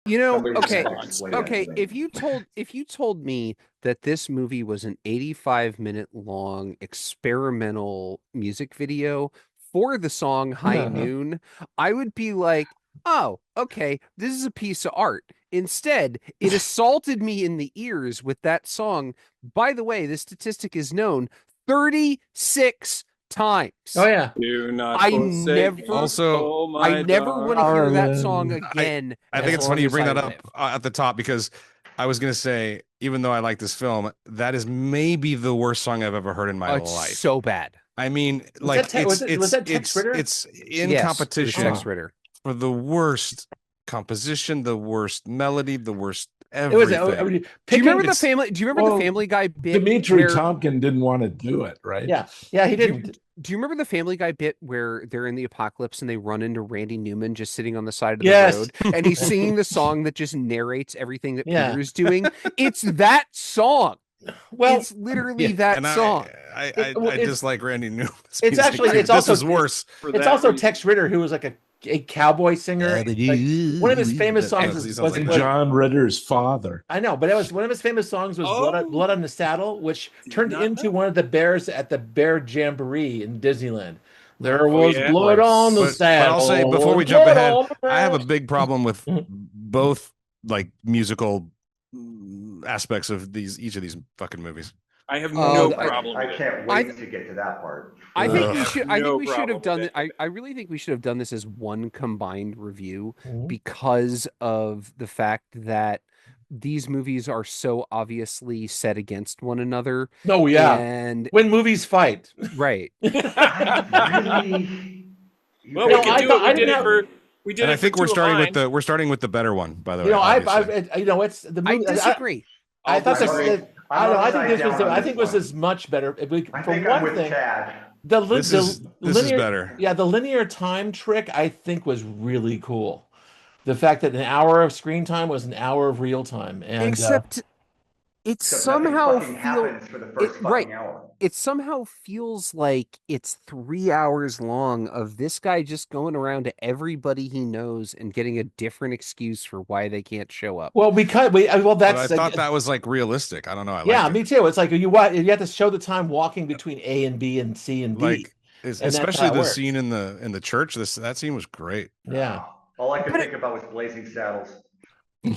You know, Somebody just okay, had to explain that to okay. me. If you told me that this movie was an 85-minute long experimental music video for the song High Noon, I would be like, "Oh, okay, this is a piece of art." Instead, it assaulted me in the ears with that song. By the way, this statistic is known 36 Oh times. yeah. Do not I forsake never me, Also, oh I my never want to hear that song Darling. again I think as it's long funny you as bring I that live. up at the top because I was gonna say, even though I like this film, that is maybe the worst song I've ever heard in my Oh, it's life. so bad. I mean, Was that like was that Tex Ritter? it's in Yes, it was Tex competition Ritter. for the worst composition, the worst melody, the worst It was I everything. mean, Do you picking. remember the family? Do you remember the Well, Family Guy bit Dimitri where? Tompkin didn't want to do it, right? Yeah, yeah, he Do you, didn't. do you remember the Family Guy bit where they're in the apocalypse and they run into Randy Newman just sitting on the side of the Yes. road and he's singing the song that just narrates everything that Yeah. Peter's doing? It's that song. Well, It's literally yeah, that And song. I dislike Randy Newman's it's music actually too. it's This also is worse. For it's that also reason. Tex Ritter, who was like a cowboy singer. Like, one of his famous songs He was, sounds was, like And was John Ritter's father. I know, but it was one of his famous songs was Oh. Blood on the Saddle, which Did turned not into know. one of the bears at the Bear Jamboree in Disneyland. There Oh, was yeah? blood on the But saddle. I'll say before we jump blood ahead, on the I have a saddle. big problem with Mhm. both like musical aspects of each of these fucking movies. I have Oh, no I- problem I with it. can't I wait to get to that part. I think Ugh. we should. I think No we should have problem done with it. it. I really think we should have done this as one combined review Mhm. because of the fact that these movies are so obviously set against one another. Oh yeah, And when movies fight. right. I really. Well, No, we can I do thought- it. I We did didn't it for. We did And it I think for we're Two of starting Mine. we're starting with the better one, by the way. You know, obviously. it's the I movie. disagree. I thought this. disagree. I don't know. I think upside this was. down on I think this this is much better. I For think I'm one with thing, Chad. This is linear, better. Yeah, the linear time trick I think was really cool. The fact that an hour of screen time was an hour of real time, and Except it Except nothing somehow fucking feels happens for the first right. fucking hour. It somehow feels like it's 3 hours long of this guy just going around to everybody he knows and getting a different excuse for why they can't show up. well, But that's I thought that was like realistic. I don't know. I yeah, liked me it. too. It's like you have to show the time walking between A and B and C and D. Like that's especially how it the works. scene in the church. That scene was great. Yeah. All I could But think about was Blazing Saddles.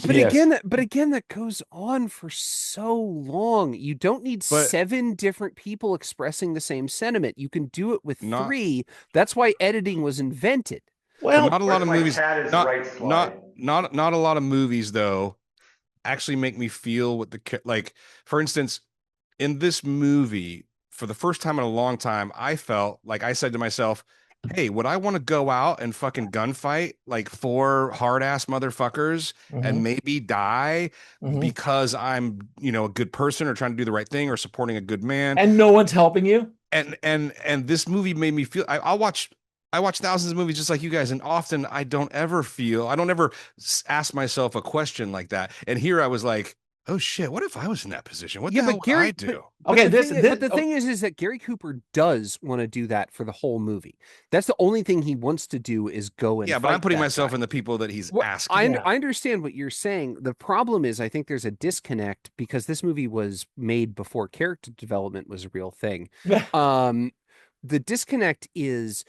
But Yes. again, that goes on for so long. You don't need But- 7 different people expressing the same sentiment. You can do it with Not- 3. That's why editing was invented. But Well, not a lot of Where's my movies. cat is Not right slide? not a lot of movies though actually make me feel what like. For instance, in this movie, for the first time in a long time, I felt like I said to myself, "Hey, would I want to go out and fucking gunfight like 4 hard-ass motherfuckers Mhm. and maybe die Mhm. because I'm, a good person or trying to do the right thing or supporting a good man?" and no one's helping you. And this movie made me feel I watch thousands of movies just like you guys, and often I don't ever ask myself a question like that. And here I was like, oh shit, what if I was in that position? What the hell would I do? Okay, But the thing is that Gary Cooper does want to do that for the whole movie. That's the only thing he wants to do is go and Yeah, but I'm fight putting that myself guy. in the people that he's Well, asking. Yeah. I understand what you're saying. The problem is, I think there's a disconnect because this movie was made before character development was a real thing. The disconnect is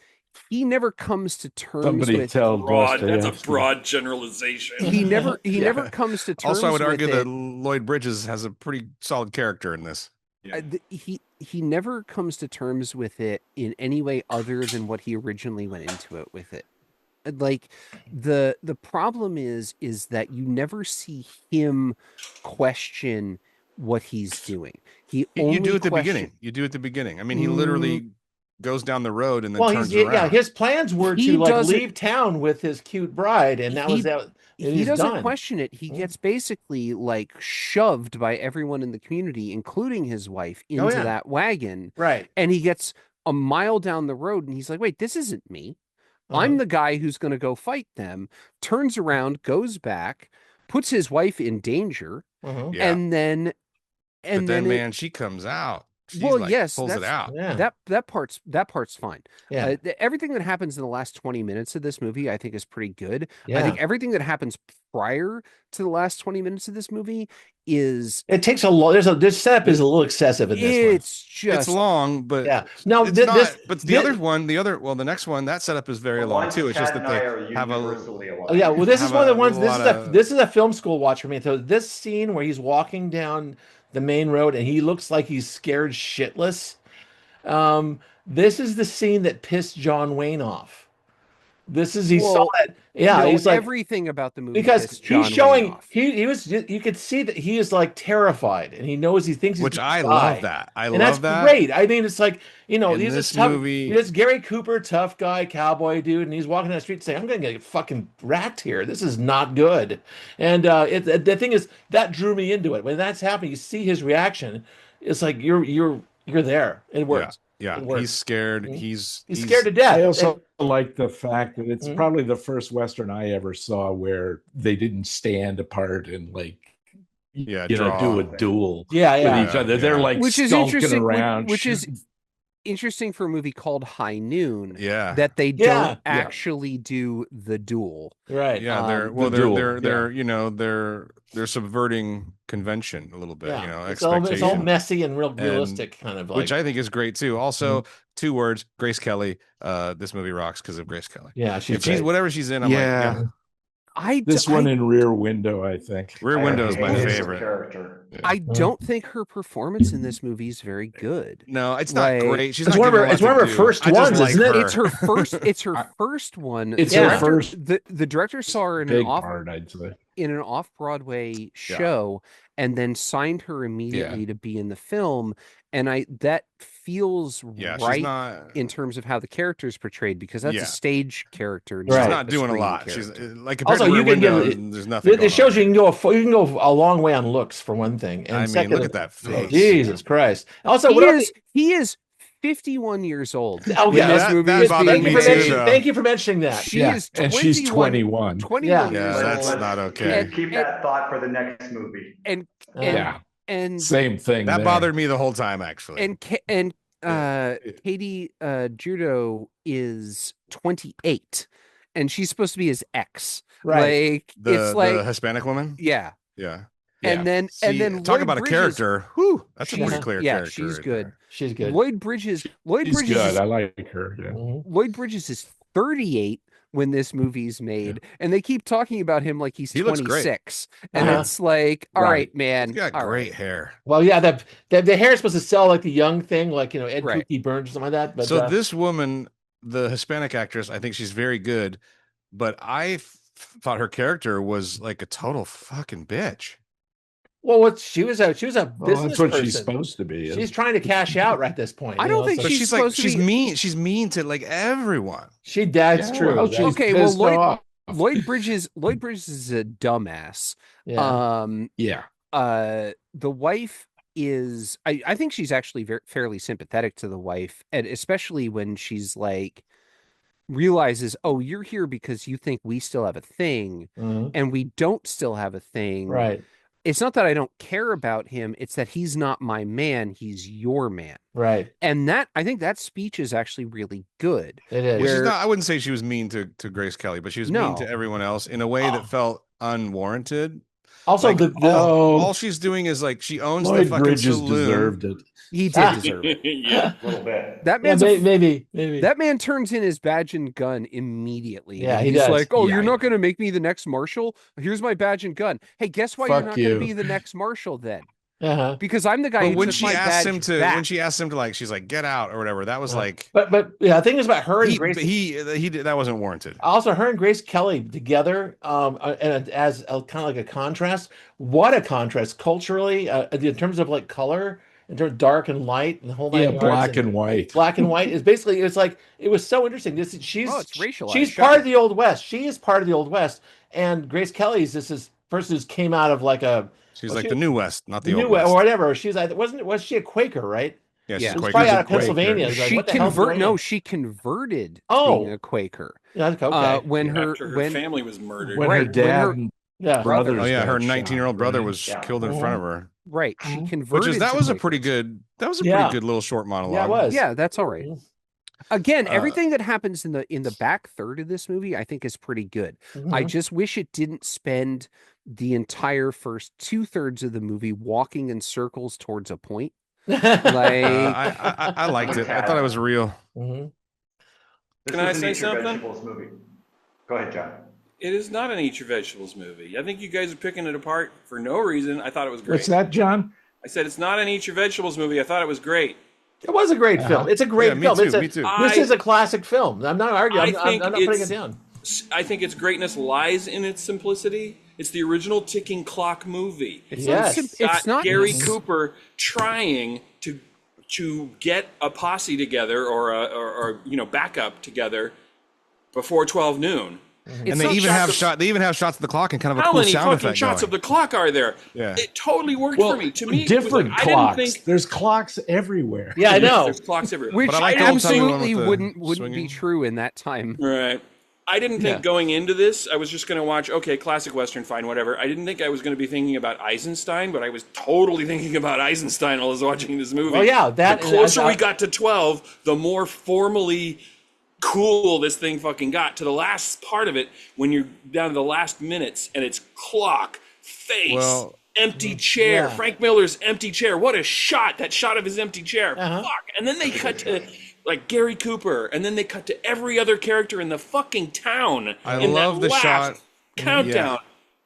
he never comes to terms Somebody with tell Broad. That's a Dostoevsky. broad generalization. he never Yeah. comes to terms Also, I would argue with that it. Lloyd Bridges has a pretty solid character in this. Yeah. He never comes to terms with it in any way other than what he originally went into it with it. Like the problem is that you never see him question what he's doing. You only do at the question- beginning. You do at the beginning. I mean, he literally goes down the road and then Well, turns around. his plans were He to like doesn't- leave town with his cute bride, and that He- was that. and He he's doesn't done. question it. He Mm. gets basically like shoved by everyone in the community, including his wife, into yeah. that wagon. Right. And he gets a mile down the road and he's like, wait, this isn't me. I'm the guy who's going to go fight them. Turns around, goes back, puts his wife in danger, Uh-huh. Yeah. and then But then, man, she comes out. Well, yes, pulls it out. Yeah. that part's fine. Yeah. Everything that happens in the last 20 minutes of this movie, I think, is pretty good. Yeah. I think everything that happens prior to the last 20 minutes of this movie is It takes a lot. This setup is a little excessive in this one. it's just It's long, but Yeah. No, it's this, not. But this, the next one, that setup is very long too. It's just Chad that and I they are have a universally alike. Oh, yeah, well, this is have one of the a ones. lot of- This is a film school watch for me. So this scene where he's walking down the main road and he looks like he's scared shitless. This is the scene that pissed John Wayne off. He saw Well, that. Yeah, no, he's like, everything about the movie because pissed John he's showing Wayne off. he was, you could see that he is like terrified and he knows he thinks he's which gonna I die. love that. I And love that's that. great. I mean, it's like, you know, In he's this a tough, movie- this Gary Cooper, tough guy, cowboy dude, and he's walking down the street saying, "I'm going to get fucking racked here. This is not good." And the thing is, that drew me into it. When that's happening, you see his reaction. It's like you're there. It works. Yeah, It works. he's scared. Mhm. He's Scared to death. I also like the fact that it's Mhm. probably the first Western I ever saw where they didn't stand apart and like, Yeah, do draw. a duel Yeah, with yeah. each other. They're Yeah. like Which is skulking interesting, around, which is shooting. interesting for a movie called High Noon. Yeah. That they Yeah. don't Yeah. actually do the duel. Right. Yeah, they're the duel, they're subverting convention a little bit, Yeah. It's all expectation, messy and real realistic, kind of like. which I think is great too. Also, 2 words, Grace Kelly. This movie rocks because of Grace Kelly. Yeah, If she's great. whatever she's in, I'm like, yeah. This one in Rear Window, I think. Rear Window is my Hated her favorite. character. I don't think her performance in this movie is very good. No, it's not Like, great. She's It's not one of given her- a lot it's one of to her do. first I just ones, like isn't it? her. It's her first. It's her first one. It's The her director- first The director saw her in big an off part, I'd say. in an off-Broadway show, and then signed her immediately to be in the film. And that feels Yeah, she's right not. in terms of how the character is portrayed, because that's Yeah. a stage character. Right. She's not doing a screen lot. She's character. like compared Also, to you Rear can give Window, it- there's nothing. It shows going you can go a long way on looks for one thing. And I mean, second, look at that oh, face. Jesus Christ. Also, what are He is 51 years old. Oh, when yeah, this that- movie that is bothered being me made. too, though. Thank you for mentioning that. She Yeah, is and she's 21 21. Yeah. Yeah, years that's old. not okay. Keep that thought for the next movie. And Yeah, and same thing. That there. bothered me the whole time, actually. and Katie Judo is 28, and she's supposed to be his ex. Right. Like the it's like Hispanic woman. yeah. Yeah. And then See, Lloyd talk about Bridges, a character. Whew, that's a She's- pretty clear yeah, character. she's right good. there. She's good. Lloyd Bridges She's is good. I like her. Yeah. Mhm. Lloyd Bridges is 38 when this movie's made, and they keep talking about him like he's He looks great. 26. And Uh-huh. it's like, all Right. right, man. He's got all great right. hair. Well, yeah, the hair is supposed to sell like the young thing, like, you know, Ed Right. Kooky Burns or something like that. But So this woman, the Hispanic actress, I think she's very good, but thought her character was like a total fucking bitch. well, she was a business Well, that's what person. she's supposed to be. She's trying to cash out right at this point. I you don't know, think so But she's she's like supposed to she's be- mean. She's mean to like everyone. that's Yeah, true. well, That's- she's Okay, well, pissed off. Lloyd Bridges is a dumbass. yeah. Yeah. The wife is I think she's actually fairly sympathetic to the wife, and especially when she's like realizes, oh, you're here because you think we still have a thing, Mhm. and we don't still have a thing. Right. It's not that I don't care about him, it's that he's not my man, he's your man. Right. And I think that speech is actually really good. It is. Where- She's not, I wouldn't say she was mean to Grace Kelly, but she was mean No. to everyone else in a way that felt unwarranted. Also, Like, the all she's doing is like she owns the Lloyd fucking Bridges saloon. deserved it. He did Ah. deserve it. Yeah. A little bit. That yeah, man's a maybe. That man turns in his badge and gun immediately. Yeah, And he he's does. like, "Oh, Yeah. you're not going to make me the next marshal? Here's my badge and gun. Hey, guess why you're Fuck not going you." to be the next marshal then? Uh-huh. Because I'm the guy But who when took she my asked badge him to, back." when she asked him to like, she's like, get out or whatever. That was like, But yeah, the thing is about her and Grace. he did, that wasn't warranted. Also, her and Grace Kelly together, and as a kind of like a contrast. What a contrast culturally, in terms of like color, in terms of dark and light, and the whole nine Yeah, yards, black and white. black and white is basically. It's like it was so interesting. She's Oh, it's racialized. She's part of the Old West. She is part of the Old West, and Grace Kelly's this person who's came out of like a She's well, like she- the New West, not the New Old West West. or whatever. She's like, was she a Quaker, right? Yeah, Yeah. she's It was Quaker. probably She's out a of Pennsylvania. Quaker. It's like, She what the hell's going on? she converted Oh. being a Quaker. Yeah, okay. When After her when family was murdered. When Right, her when dad her- and yeah. brothers Oh yeah, her got 19-year-old shot, brother right? was Yeah. killed in front of her. Right. She Mhm. converted that to was a Quakers. pretty good Yeah. little short monologue. Yeah, it was. Yeah, that's all right. Again, Uh, everything that happens in the back third of this movie, I think is pretty good. I just wish it didn't spend the entire first 2/3 of the movie walking in circles towards a point. Like, I liked it. I thought it was real. Mhm. This Can I was an say Eat Your something? Vegetables movie. Go ahead, John. It is not an Eat Your Vegetables movie. I think you guys are picking it apart for no reason. I thought it was great. What's that, John? I said it's not an Eat Your Vegetables movie. I thought it was great. It was a great film. It's a great me film. too, It's a, me too. This is a classic film. I'm not arguing. I I'm think not putting it's- it down. I think its greatness lies in its simplicity. It's the original ticking clock movie. it's Yes. not, it's not Gary Cooper trying to get a posse together or backup together before 12 noon. It's And they not even shots have of- they even have shots of the clock and kind of a How cool many sound fucking effect shots going. of the clock are there? Yeah. It totally worked Well, for me. To me, it was different like, clocks. I didn't think There's clocks everywhere. Yeah, I know. there's clocks everywhere. which But I like the old timey one absolutely with the wouldn't be swinging. true in that time. Right. I didn't think going into this, I was just going to watch, okay, classic Western, fine, whatever. I didn't think I was going to be thinking about Eisenstein, but I was totally thinking about Eisenstein while I was watching this movie. Oh, yeah, that- The closer I- we got to 12, the more formally cool this thing fucking got. To the last part of it, when you're down to the last minutes, and it's clock, face, Well, empty chair, yeah. Frank Miller's empty chair. What a shot! That shot of his empty chair. Uh-huh. Fuck. And then they cut to like Gary Cooper, and then they cut to every other character in the fucking town. I in love that the last shot. countdown.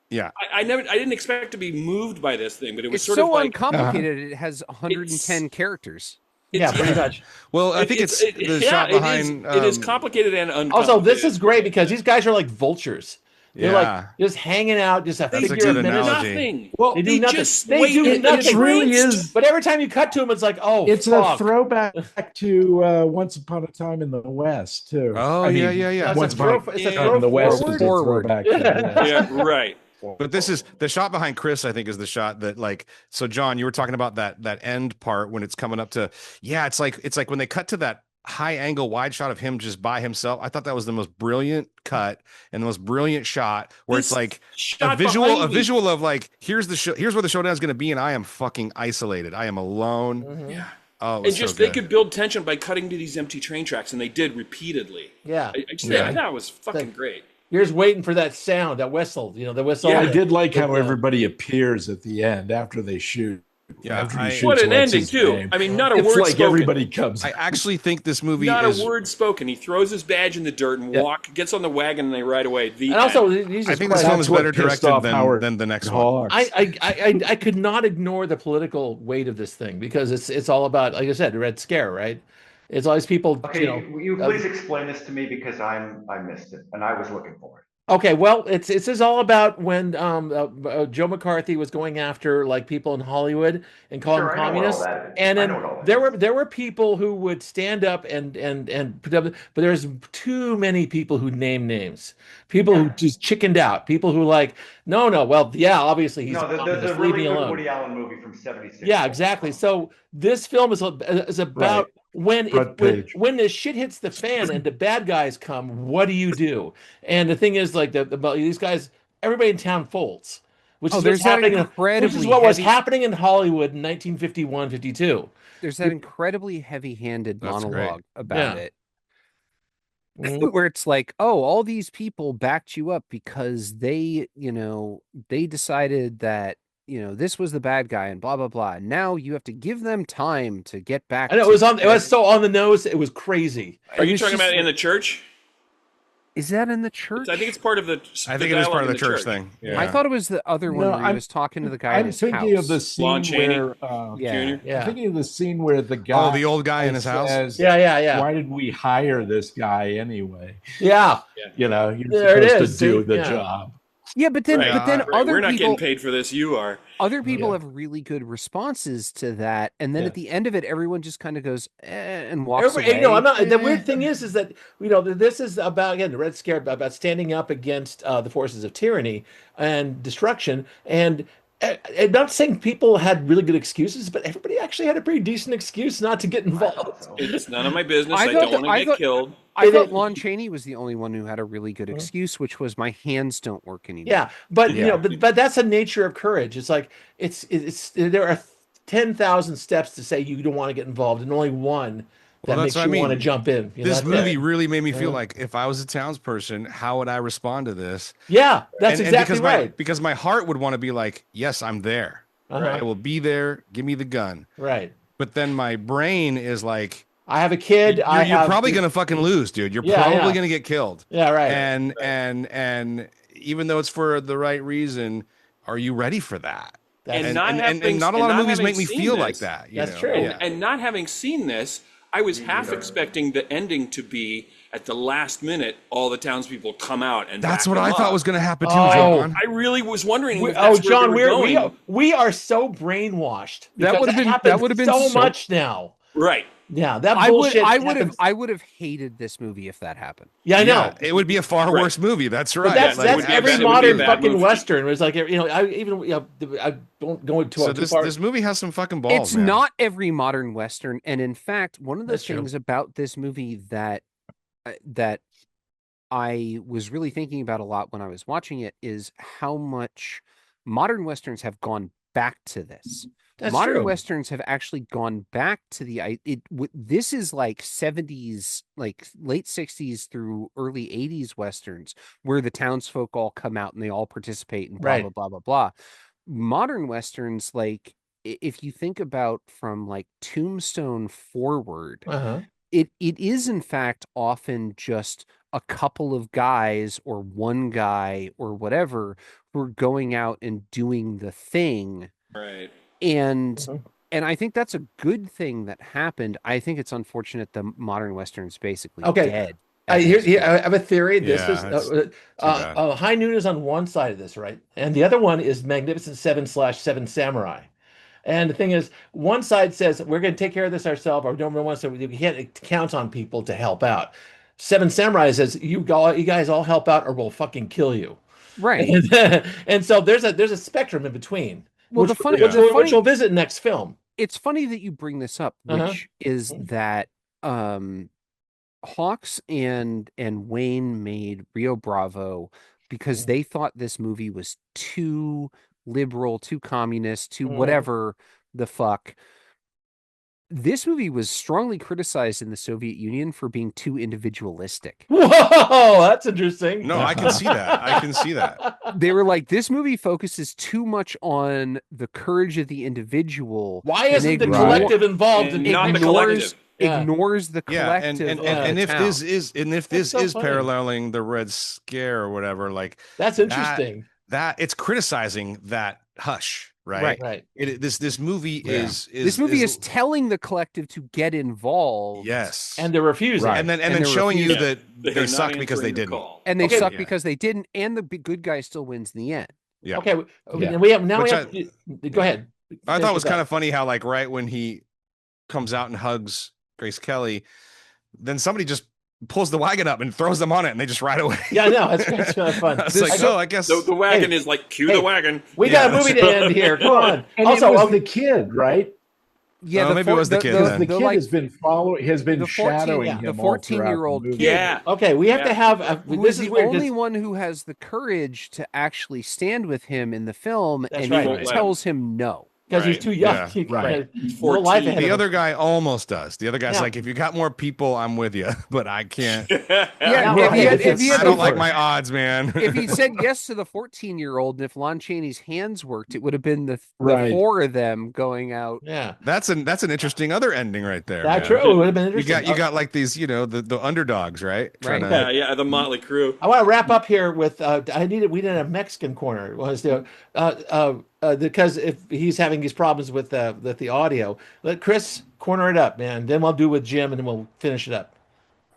Yeah. I didn't expect to be moved by this thing, but it was It's sort so of like uncomplicated. It has 110 characters. Yeah, pretty much. Well, I think it's the shot behind. It is complicated and uncomplicated. Also, this is great because these guys are like vultures. They're Yeah. like just hanging out, just a They That's a figure of good minutes. analogy. nothing. Well, they do nothing. Just They wait do in nothing. It really trains. is. But every time you cut to them, it's like, oh, It's fuck. a throwback to Once Upon a Time in the West too. Oh, yeah, yeah. That's Once a throw, upon it's a Yeah. throw in the West forward. is a throwback. To the West. Yeah, right. But this is the shot behind Chris, I think, is the shot that like so John, you were talking about that end part when it's coming up to it's like when they cut to that high angle wide shot of him just by himself. I thought that was the most brilliant cut and the most brilliant shot where This it's like shot a behind me. visual of like here's where the showdown is going to be and I am fucking isolated. I am alone. Yeah. Oh, it And was just so they good. could build tension by cutting to these empty train tracks, and they did repeatedly. Yeah. I thought it was fucking great. You're just waiting for that sound, that whistle. You know, the whistle. Yeah. I did like how Yeah. everybody appears at the end after they shoot. Yeah, after he I- shoots What an what's ending his too. name. I mean, not a It's word like spoken. everybody comes. I actually think this movie Not is a word spoken. He throws his badge in the dirt and gets on the wagon, and they ride away. The And also, end. Jesus I think this Christ, film is That's what better pissed directed off Howard than the next one. Hawks. I could not ignore the political weight of this thing because it's all about, like I said, the Red Scare, right? It's all these people, Okay, you know. will you please explain this to me because I missed it and I was looking for it. Okay, well, this is all about when Joe McCarthy was going after like people in Hollywood and calling Sure, them I know what all communists, that is. and I then know what all that there were people who would stand up and put up, but there's too many people who name names, people who just chickened out, people who like no, well, yeah, obviously he's No, a there's communist, a leave really me good alone. Woody Allen movie from '76. Yeah, exactly. So this film is about when Front page. when the shit hits the fan and the bad guys come, what do you do? And the thing is, like these guys, everybody in town folds, which Oh, is there's what's that happening. Which is incredibly what was heavy- happening in Hollywood in 1951, 52. There's that incredibly heavy-handed That's monologue about Yeah. it. Mhm. Where it's like, oh, all these people backed you up because they decided that, this was the bad guy and blah, blah, blah. Now you have to give them time to get back. I know it was so on the nose. It was crazy. Are you it's talking just about in like- the church? Is that in the church? I think it's part of the. I think it is dialogue part of in the church thing. Yeah. I thought it was the other one No, where he I'm- was talking to the guy in I'm his thinking house. of the scene Lon Chaney. where Yeah. Junior? Yeah. I'm thinking of the scene where the guy, the old guy in his house? says, Yeah. Why did we hire this guy anyway? Yeah. You know, you're There it supposed is, to do see? the Yeah. job. Yeah, but then Right. then Right, other we're not people getting paid for this. You are. other people have really good responses to that, and then Yeah. at the end of it, everyone just kind of goes and walks Everybody, away. I'm not. The weird thing is that this is about again the Red Scare about standing up against the forces of tyranny and destruction. And I'm not saying people had really good excuses, but everybody actually had a pretty decent excuse not to get I thought involved. so. It's none of my business. I I, thought don't that- want I to get thought- killed. I thought Lon Chaney was the only one who had a really good excuse, which was my hands don't work anymore. Yeah, but Yeah. but that's a nature of courage. It's like it's there are 10,000 steps to say you don't want to get involved, and only one Well, that that's makes what I you want to mean. jump in. This That's movie it. really made me feel like if I was a townsperson, how would I respond to this? Yeah, that's And exactly because right. my heart would want to be like, yes, I'm there. Uh-huh. I will be there. Give me the gun. Right. But then my brain is like, I have a kid. you're probably gonna fucking lose, dude. You're Yeah, probably yeah. gonna get killed. Yeah, right. And even though it's for the right reason, are you ready for that? That's, And And not a lot of movies make me feel like that. That's true. Yeah. And not having seen this, I was half expecting the ending to be at the last minute, all the townspeople come out and That's back what them I thought up. was going to happen too, Oh. John. I really was wondering if oh, that's John, where they were going. we are so brainwashed. That because would have been happens so much now. Right. Yeah, that bullshit. I would have hated this movie if that happened. Yeah, I know. Yeah, it would be a far worse movie. That's right. But that's Like, that's every it would be a modern bad fucking movie. Western. It was like I even I don't go into So too far. this movie has some fucking balls. It's man. not every modern Western, and in fact, one of the That's true. things about this movie that I was really thinking about a lot when I was watching it is how much modern Westerns have gone back to this. That's Modern true. Westerns have actually gone back to this is like 70s, like late 60s through early 80s Westerns where the townsfolk all come out and they all participate and blah, Right. blah, blah, blah, blah. Modern Westerns, like if you think about from like Tombstone forward, Uh-huh. it is in fact often just a couple of guys or one guy or whatever who are going out and doing the thing. Right. And Mhm. and I think that's a good thing that happened. I think it's unfortunate the modern Western's basically Okay. dead. I have a theory. This Yeah, is it's bad. High Noon is on one side of this, right? And the other one is Magnificent Seven/Seven Samurai. And the thing is, one side says we're going to take care of this ourselves, or don't want to. We can't count on people to help out. Seven Samurai says you guys all help out, or we'll fucking kill you. Right. And so there's a spectrum in between. Well, which, the which we'll visit next film. It's funny that you bring this up, which is that Hawks and Wayne made Rio Bravo because they thought this movie was too liberal, too communist, too whatever the fuck. This movie was strongly criticized in the Soviet Union for being too individualistic. Whoa, that's interesting. No, I can see that. I can see that. They were like, this movie focuses too much on the courage of the individual. Why isn't the ignore- collective involved And in not the ignores- collective. Ignores the Yeah, collective. and if town. this is so funny. paralleling the Red Scare or whatever, like That's interesting. that it's criticizing that hush, right? Right. This movie is this movie is telling the collective to get involved. yes, And they're refusing. Right. and then and they're showing you refusing. that They're they not suck because they answering the didn't. call. And they Okay. suck Yeah. because they didn't, and the good guy still wins in the end. Yeah. Okay. Yeah. We have now. Which We have to, go ahead. I thought it was kind of funny how like right when he comes out and hugs Grace Kelly, then somebody just pulls the wagon up and throws them on it and they just ride away. Yeah, I know. That's kind of fun. It's like, oh, I guess The wagon Hey, is like, cue hey, the wagon. We got a movie to end here. Come on. And Also, it was the kid, right? Yeah, maybe it was the kid Because then. the kid like, has been the 14 shadowing yeah, him the all throughout 14-year-old the movie. kid. Yeah. okay, we have Yeah. to have. Who This is is the weird. only one who has the courage to actually stand with him in the film, That's and right. he Won't let tells him no. Because he's Right. too young. Yeah. He- Right. he's 14. life ahead The of him. other guy almost does. The other guy's Yeah. like, if you got more people, I'm with you, but I can't. Yeah, well, if he hey, had, if if he it's had I don't the- like my odds, man. if he said yes to the 14-year-old, and if Lon Chaney's hands worked, it would have been the Right. four of them going out. Yeah. that's an interesting other ending right there. That's man. true. It would have been You interesting. got like these, the underdogs, right? Trying to- Yeah, yeah, the Motley Crew. I want to wrap up here with we did a Mexican corner. It was because if he's having these problems with the audio, let Chris corner it up, man. Then we'll do with Jim, and then we'll finish it up.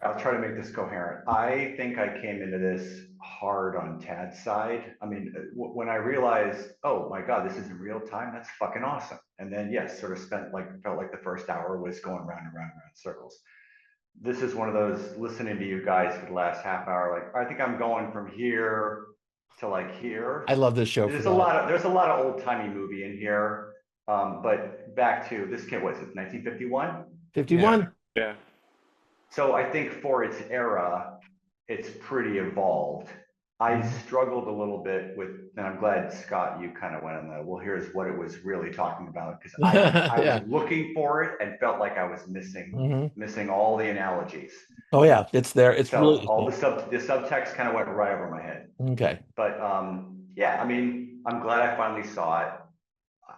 I'll try to make this coherent. I think I came into this hard on Tad's side. I mean, when I realized, oh my God, this is in real time, that's fucking awesome. And then, yes, sort of felt like the first hour was going round and round and round in circles. This is one of those listening to you guys for the last half hour, like, I think I'm going from here to like here. I love this show. There's for a that. lot of old timey movie in here. But back to this kid, was it 1951? 51. Yeah. So I think for its era, it's pretty evolved. I struggled a little bit with, and I'm glad Scott, you kind of went on the, well, here's what it was really talking about, because I was Yeah. looking for it and felt like I was missing all the analogies. Oh yeah, it's there. It's So really all the subtext kind of went right over my head. okay. But yeah, I mean, I'm glad I finally saw it.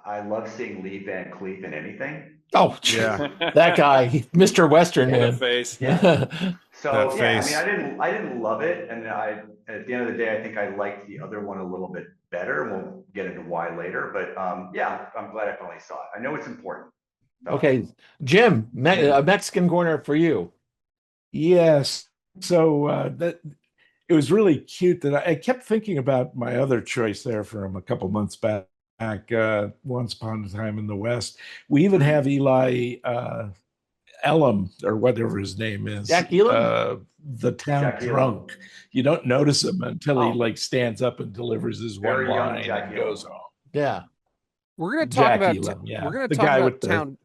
I love seeing Lee Van Cleef in anything. Oh Yeah. that guy, Mr. Western The man. face. Yeah. So That yeah, face. I mean, I didn't love it, and at the end of the day, I think I liked the other one a little bit better. We'll get into why later, but yeah, I'm glad I finally saw it. I know it's important. So. Okay, Jim, a Mexican corner for you. Yes. So that it was really cute that I kept thinking about my other choice there from a couple months back. Once Upon a Time in the West. We even have Eli Elam or whatever his name is, Jack Elam? the town Jack Elam. drunk. You don't notice him until he Oh. like stands up and delivers his one Very young line Jack and Elam. goes home. Yeah. We're gonna talk Jack about Elam, yeah. we're gonna The talk guy about with the town.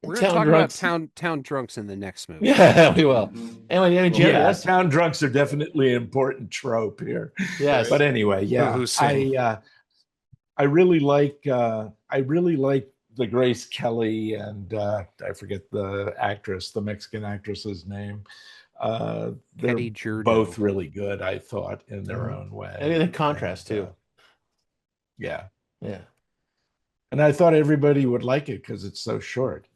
We're Town gonna talk drunks. about town drunks in the next movie. Yeah, we will. Anyway, Jim, yeah, let's town drunks are definitely an important trope here. yes. But anyway, yeah, Who's singing? I really like the Grace Kelly and I forget the actress, the Mexican actress's name. They're Hetty Jurdo. both really good, I thought, in their own way. And the contrast too. Yeah, Yeah. and I thought everybody would like it because it's so short.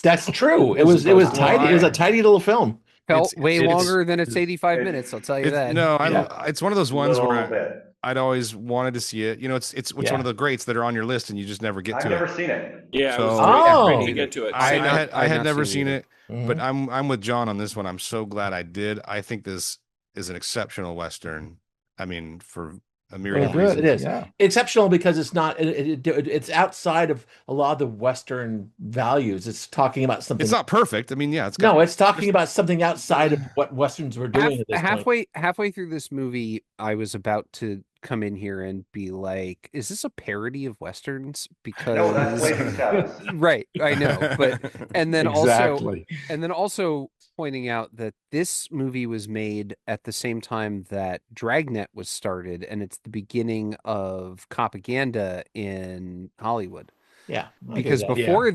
That's true. It was tidy. It was a tidy little film. Felt It's- way it's- longer than its 85 it- minutes, I'll tell you It's, that. no, Yeah. it's one of those ones Little where bit. I'd always wanted to see it. You know, it's Yeah. one of the greats that are on your list and you just never get I've to never it. seen it. Yeah, So- Oh. I was to get to it. I Same. had I've not never seen seen it it, but I'm with John on this one. I'm so glad I did. I think this is an exceptional Western. I mean, for a myriad of good. reasons. It is Yeah. exceptional because it's not. It's outside of a lot of the Western values. It's talking about something. It's not perfect. I mean, yeah, it's No, it's talking about something outside of what Westerns were doing at this point. halfway through this movie, I was about to come in here and be like, "Is this a parody of Westerns?" Because No, that's Blazing Saddles. right, I know, but and then Exactly. also pointing out that this movie was made at the same time that Dragnet was started, and it's the beginning of propaganda in Hollywood. Yeah, Because okay, before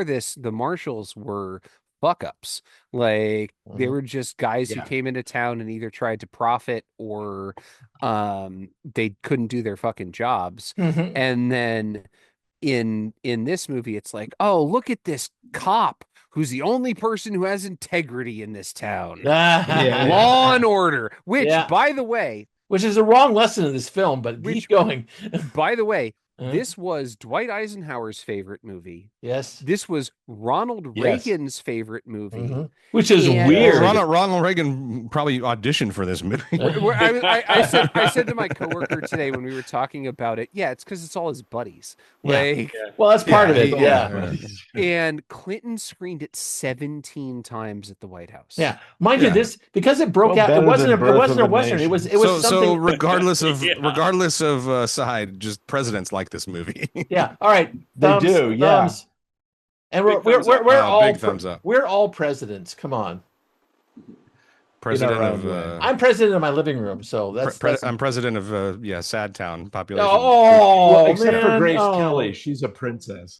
this, the marshals were fuck ups. Like they were just guys who Yeah. came into town and either tried to profit or they couldn't do their fucking jobs. Mhm. And then in this movie, it's like, oh, look at this cop who's the only person who has integrity in this town. Yeah. Law and order, which Yeah. by the way, Which is a wrong lesson in this film, but Which- keep going. this was Dwight Eisenhower's favorite movie. Yes. This was Ronald Yes. Reagan's favorite movie. Mhm. Which is Yeah. weird. Ronald Reagan probably auditioned for this movie. I said to my coworker today when we were talking about it, yeah, it's because it's all his buddies. Yeah. Like, Well, that's part of it. Yeah. Yeah. and Clinton screened it 17 times at the White House. Yeah. Mind you, Yeah. this because it broke Well, out. better It wasn't than a Birth Western. of a Nation. It was So something. regardless of Yeah. side, just presidents like this movie. Yeah. All right. They do, yeah. And Big we're thumbs up. all Big thumbs up. we're all presidents. Come on. President In our of own way. I'm president of my living room, so that's I'm president of Sad Town population. Oh, Well, except for man, Grace oh. Kelly, she's a princess.